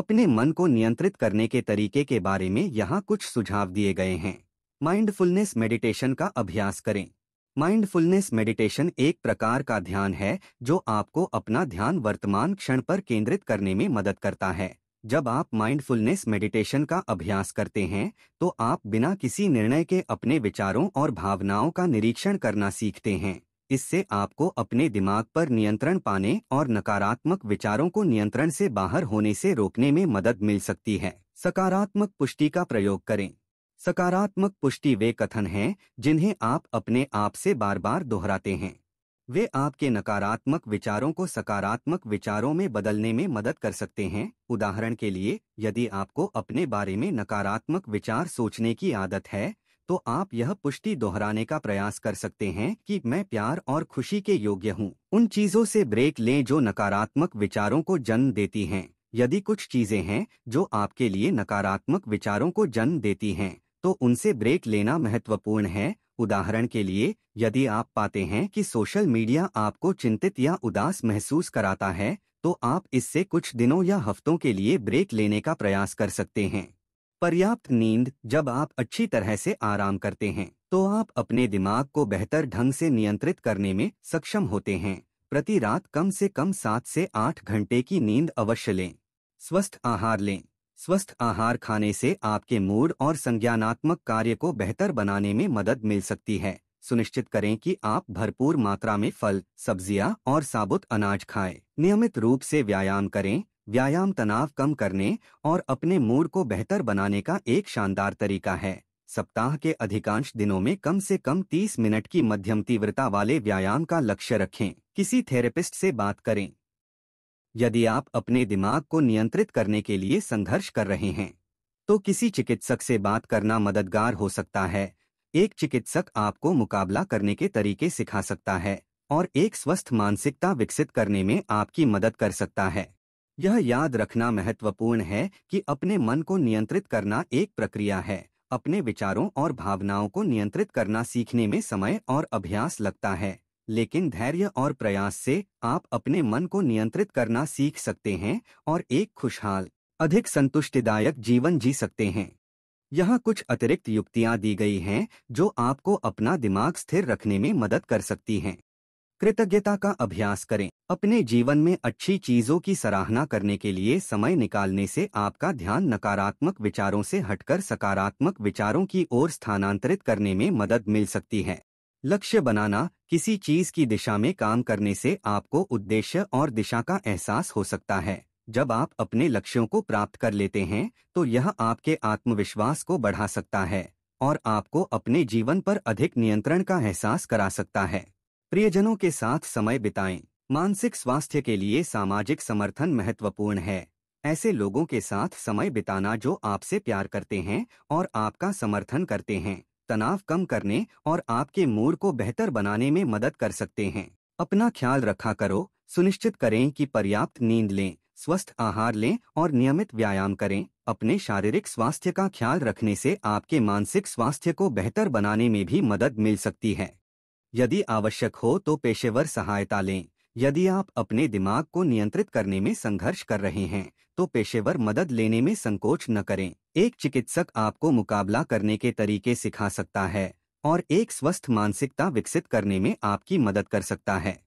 अपने मन को नियंत्रित करने के तरीके के बारे में यहाँ कुछ सुझाव दिए गए हैं। माइंडफुलनेस मेडिटेशन का अभ्यास करें। माइंडफुलनेस मेडिटेशन एक प्रकार का ध्यान है जो आपको अपना ध्यान वर्तमान क्षण पर केंद्रित करने में मदद करता है। जब आप माइंडफुलनेस मेडिटेशन का अभ्यास करते हैं तो आप बिना किसी निर्णय के अपने विचारों और भावनाओं का निरीक्षण करना सीखते हैं। इससे आपको अपने दिमाग पर नियंत्रण पाने और नकारात्मक विचारों को नियंत्रण से बाहर होने से रोकने में मदद मिल सकती है। सकारात्मक पुष्टि का प्रयोग करें। सकारात्मक पुष्टि वे कथन हैं जिन्हें आप अपने आप से बार बार दोहराते हैं। वे आपके नकारात्मक विचारों को सकारात्मक विचारों में बदलने में मदद कर सकते हैं। उदाहरण के लिए, यदि आपको अपने बारे में नकारात्मक विचार सोचने की आदत है, तो आप यह पुष्टि दोहराने का प्रयास कर सकते हैं कि मैं प्यार और खुशी के योग्य हूँ। उन चीजों से ब्रेक लें जो नकारात्मक विचारों को जन्म देती हैं। यदि कुछ चीजें हैं जो आपके लिए नकारात्मक विचारों को जन्म देती हैं, तो उनसे ब्रेक लेना महत्वपूर्ण है। उदाहरण के लिए, यदि आप पाते हैं कि सोशल मीडिया आपको चिंतित या उदास महसूस कराता है, तो आप इससे कुछ दिनों या हफ्तों के लिए ब्रेक लेने का प्रयास कर सकते हैं। पर्याप्त नींद। जब आप अच्छी तरह से आराम करते हैं तो आप अपने दिमाग को बेहतर ढंग से नियंत्रित करने में सक्षम होते हैं। प्रति रात कम से कम 7 से 8 घंटे की नींद अवश्य लें। स्वस्थ आहार लें। स्वस्थ आहार खाने से आपके मूड और संज्ञानात्मक कार्य को बेहतर बनाने में मदद मिल सकती है। सुनिश्चित करें कि आप भरपूर मात्रा में फल, सब्जियां और साबुत अनाज खाएं। नियमित रूप से व्यायाम करें। व्यायाम तनाव कम करने और अपने मूड को बेहतर बनाने का एक शानदार तरीका है। सप्ताह के अधिकांश दिनों में कम से कम 30 मिनट की मध्यम तीव्रता वाले व्यायाम का लक्ष्य रखें। किसी थेरेपिस्ट से बात करें। यदि आप अपने दिमाग को नियंत्रित करने के लिए संघर्ष कर रहे हैं, तो किसी चिकित्सक से बात करना मददगार हो सकता है। एक चिकित्सक आपको मुकाबला करने के तरीके सिखा सकता है और एक स्वस्थ मानसिकता विकसित करने में आपकी मदद कर सकता है। यह याद रखना महत्वपूर्ण है कि अपने मन को नियंत्रित करना एक प्रक्रिया है। अपने विचारों और भावनाओं को नियंत्रित करना सीखने में समय और अभ्यास लगता है, लेकिन धैर्य और प्रयास से आप अपने मन को नियंत्रित करना सीख सकते हैं और एक खुशहाल, अधिक संतुष्टिदायक जीवन जी सकते हैं। यहाँ कुछ अतिरिक्त युक्तियाँ दी गई हैं जो आपको अपना दिमाग स्थिर रखने में मदद कर सकती हैं। कृतज्ञता का अभ्यास करें। अपने जीवन में अच्छी चीजों की सराहना करने के लिए समय निकालने से आपका ध्यान नकारात्मक विचारों से हटकर सकारात्मक विचारों की ओर स्थानांतरित करने में मदद मिल सकती है। लक्ष्य बनाना। किसी चीज की दिशा में काम करने से आपको उद्देश्य और दिशा का एहसास हो सकता है। जब आप अपने लक्ष्यों को प्राप्त कर लेते हैं तो यह आपके आत्मविश्वास को बढ़ा सकता है और आपको अपने जीवन पर अधिक नियंत्रण का एहसास करा सकता है। प्रियजनों के साथ समय बिताएं। मानसिक स्वास्थ्य के लिए सामाजिक समर्थन महत्वपूर्ण है। ऐसे लोगों के साथ समय बिताना जो आपसे प्यार करते हैं और आपका समर्थन करते हैं, तनाव कम करने और आपके मूड को बेहतर बनाने में मदद कर सकते हैं। अपना ख्याल रखा करो। सुनिश्चित करें कि पर्याप्त नींद लें, स्वस्थ आहार लें और नियमित व्यायाम करें। अपने शारीरिक स्वास्थ्य का ख्याल रखने से आपके मानसिक स्वास्थ्य को बेहतर बनाने में भी मदद मिल सकती है। यदि आवश्यक हो तो पेशेवर सहायता लें। यदि आप अपने दिमाग को नियंत्रित करने में संघर्ष कर रहे हैं तो पेशेवर मदद लेने में संकोच न करें। एक चिकित्सक आपको मुकाबला करने के तरीके सिखा सकता है और एक स्वस्थ मानसिकता विकसित करने में आपकी मदद कर सकता है।